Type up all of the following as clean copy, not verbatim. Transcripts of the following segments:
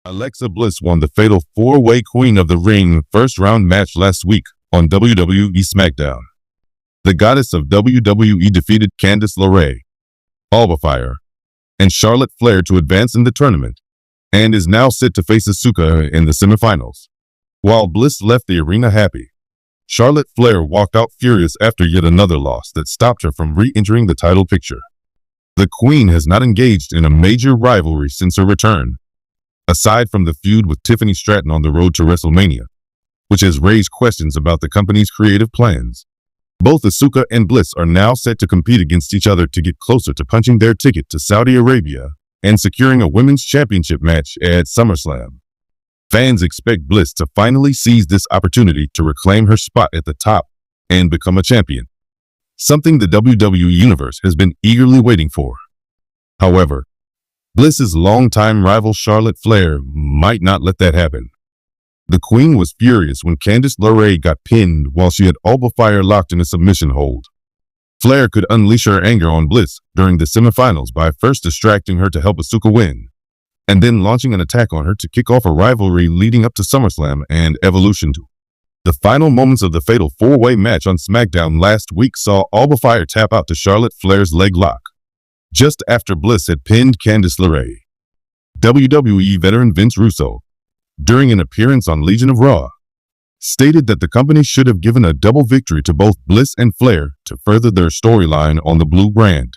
Alexa Bliss won the fatal four-way Queen of the Ring first-round match last week on WWE SmackDown. The goddess of WWE defeated Candice LeRae, Fire, and Charlotte Flair to advance in the tournament, and is now set to face Asuka in the semifinals. While Bliss left the arena happy, Charlotte Flair walked out furious after yet another loss that stopped her from re-entering the title picture. The Queen has not engaged in a major rivalry since her return, aside from the feud with Tiffany Stratton on the road to WrestleMania, which has raised questions about the company's creative plans. Both Asuka and Bliss are now set to compete against each other to get closer to punching their ticket to Saudi Arabia and securing a women's championship match at SummerSlam. Fans expect Bliss to finally seize this opportunity to reclaim her spot at the top and become a champion, something the WWE Universe has been eagerly waiting for. However, Bliss's longtime rival Charlotte Flair might not let that happen. The Queen was furious when Candice LeRae got pinned while she had Fire locked in a submission hold. Flair could unleash her anger on Bliss during the semifinals by first distracting her to help Asuka win, and then launching an attack on her to kick off a rivalry leading up to SummerSlam and Evolution 2. The final moments of the fatal four-way match on SmackDown last week saw Fire tap out to Charlotte Flair's leg lock, just after Bliss had pinned Candice LeRae. WWE veteran Vince Russo, during an appearance on Legion of Raw, stated that the company should have given a double victory to both Bliss and Flair to further their storyline on the Blue brand.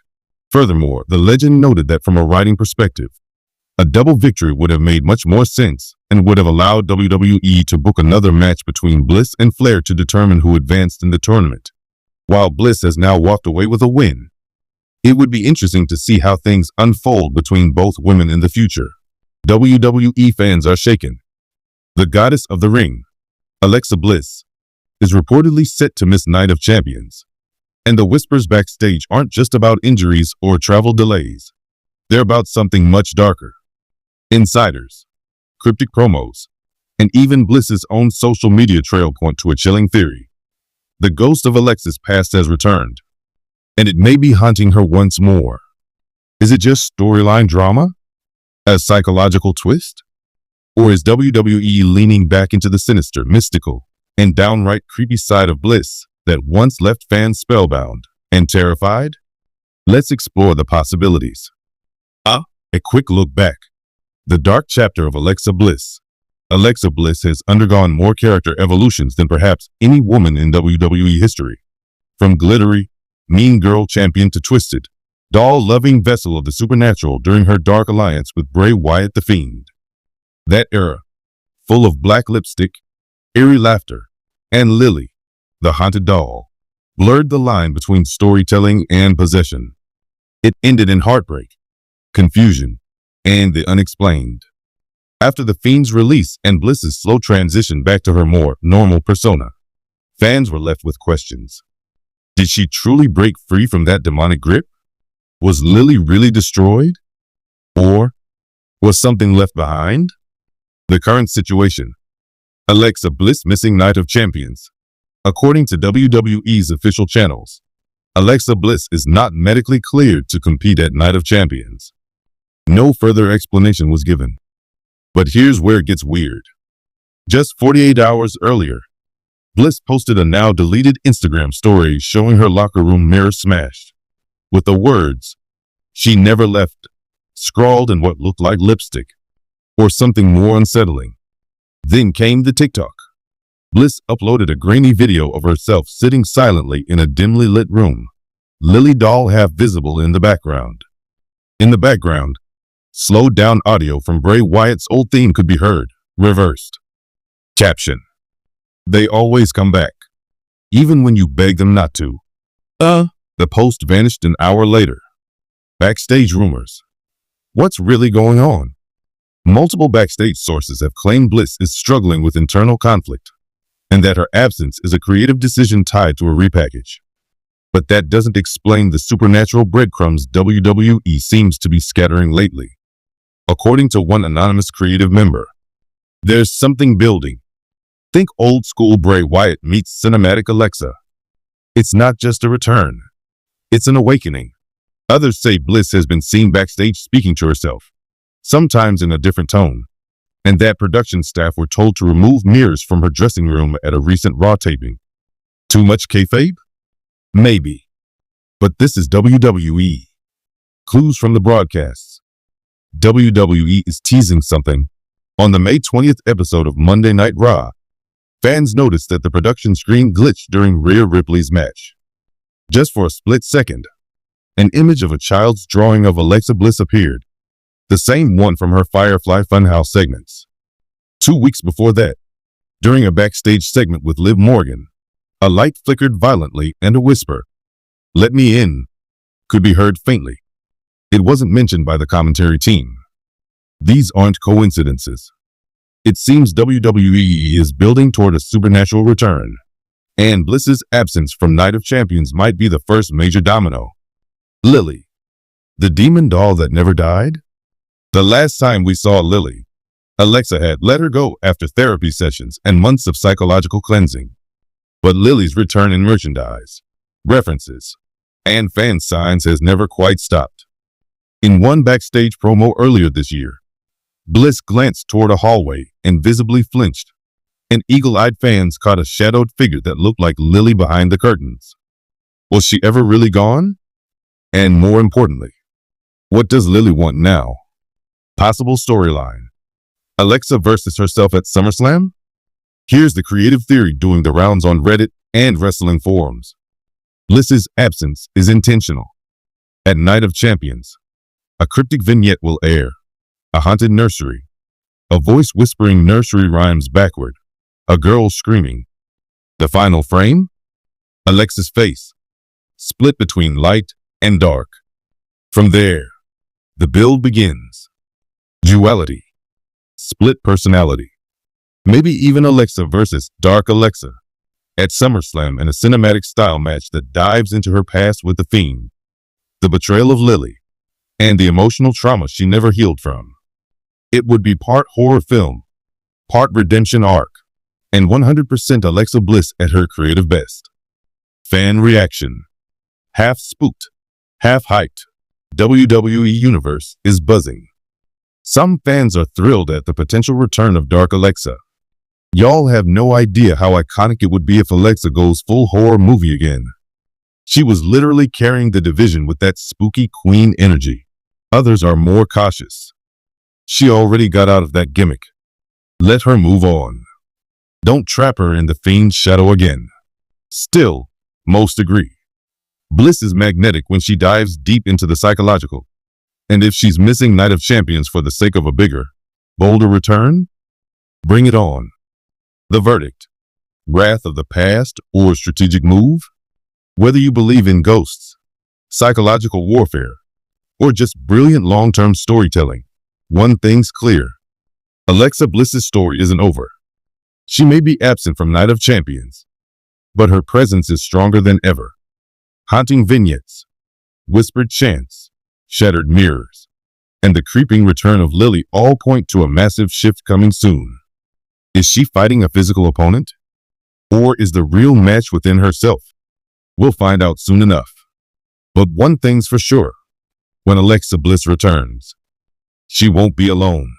Furthermore, the legend noted that from a writing perspective, a double victory would have made much more sense and would have allowed WWE to book another match between Bliss and Flair to determine who advanced in the tournament. While Bliss has now walked away with a win, it would be interesting to see how things unfold between both women in the future. WWE fans are shaken. The goddess of the ring, Alexa Bliss, is reportedly set to miss Night of Champions, and the whispers backstage aren't just about injuries or travel delays. They're about something much darker. Insiders, cryptic promos, and even Bliss's own social media trail point to a chilling theory. The ghost of Alexa's past has returned, and it may be haunting her once more. Is it just storyline drama? A psychological twist? Or is WWE leaning back into the sinister, mystical, and downright creepy side of Bliss that once left fans spellbound and terrified? Let's explore the possibilities. A quick look back. The dark chapter of Alexa Bliss. Alexa Bliss has undergone more character evolutions than perhaps any woman in WWE history. From glittery, mean girl champion to twisted, doll-loving vessel of the supernatural during her dark alliance with Bray Wyatt the Fiend. That era, full of black lipstick, eerie laughter, and Lily, the haunted doll, blurred the line between storytelling and possession. It ended in heartbreak, confusion, and the unexplained. After the Fiend's release and Bliss's slow transition back to her more normal persona, fans were left with questions. Did she truly break free from that demonic grip? Was Lily really destroyed? Or was something left behind? The current situation. Alexa Bliss missing Night of Champions. According to WWE's official channels, Alexa Bliss is not medically cleared to compete at Night of Champions. No further explanation was given. But here's where it gets weird. Just 48 hours earlier, Bliss posted a now deleted Instagram story showing her locker room mirror smashed, with the words, "She never left," scrawled in what looked like lipstick, or something more unsettling. Then came the TikTok. Bliss uploaded a grainy video of herself sitting silently in a dimly lit room, Lily doll half visible in the background. In the background, slowed down audio from Bray Wyatt's old theme could be heard, reversed. Caption: "They always come back, even when you beg them not to." The post vanished an hour later. Backstage rumors. What's really going on? Multiple backstage sources have claimed Bliss is struggling with internal conflict, and that her absence is a creative decision tied to a repackage. But that doesn't explain the supernatural breadcrumbs WWE seems to be scattering lately. According to one anonymous creative member, there's something building. Think old school Bray Wyatt meets cinematic Alexa. It's not just a return. It's an awakening. Others say Bliss has been seen backstage speaking to herself, sometimes in a different tone, and that production staff were told to remove mirrors from her dressing room at a recent Raw taping. Too much kayfabe? Maybe. But this is WWE. Clues from the broadcasts. WWE is teasing something. On the May 20th episode of Monday Night Raw, fans noticed that the production screen glitched during Rhea Ripley's match. Just for a split second, an image of a child's drawing of Alexa Bliss appeared, the same one from her Firefly Funhouse segments. 2 weeks before that, during a backstage segment with Liv Morgan, a light flickered violently and a whisper, "Let me in," could be heard faintly. It wasn't mentioned by the commentary team. These aren't coincidences. It seems WWE is building toward a supernatural return, and Bliss's absence from Night of Champions might be the first major domino. Lily, the demon doll that never died? The last time we saw Lily, Alexa had let her go after therapy sessions and months of psychological cleansing. But Lily's return in merchandise, references, and fan signs has never quite stopped. In one backstage promo earlier this year, Bliss glanced toward a hallway and visibly flinched, and eagle-eyed fans caught a shadowed figure that looked like Lily behind the curtains. Was she ever really gone? And more importantly, what does Lily want now? Possible storyline. Alexa versus herself at SummerSlam? Here's the creative theory doing the rounds on Reddit and wrestling forums. Bliss's absence is intentional. At Night of Champions, a cryptic vignette will air. A haunted nursery. A voice whispering nursery rhymes backward. A girl screaming. The final frame? Alexa's face, split between light and dark. From there, the build begins. Duality. Split personality. Maybe even Alexa versus Dark Alexa at SummerSlam in a cinematic style match that dives into her past with the Fiend, the betrayal of Lily, and the emotional trauma she never healed from. It would be part horror film, part redemption arc, and 100% Alexa Bliss at her creative best. Fan reaction. Half spooked, half hyped. WWE Universe is buzzing. Some fans are thrilled at the potential return of Dark Alexa. Y'all have no idea how iconic it would be if Alexa goes full horror movie again. She was literally carrying the division with that spooky queen energy. Others are more cautious. She already got out of that gimmick. Let her move on. Don't trap her in the Fiend's shadow again. Still, most agree. Bliss is magnetic when she dives deep into the psychological. And if she's missing Night of Champions for the sake of a bigger, bolder return, bring it on. The verdict. Wrath of the past or strategic move? Whether you believe in ghosts, psychological warfare, or just brilliant long-term storytelling, one thing's clear. Alexa Bliss's story isn't over. She may be absent from Night of Champions, but her presence is stronger than ever. Haunting vignettes, whispered chants, shattered mirrors, and the creeping return of Lily all point to a massive shift coming soon. Is she fighting a physical opponent? Or is the real match within herself? We'll find out soon enough. But one thing's for sure. When Alexa Bliss returns, she won't be alone.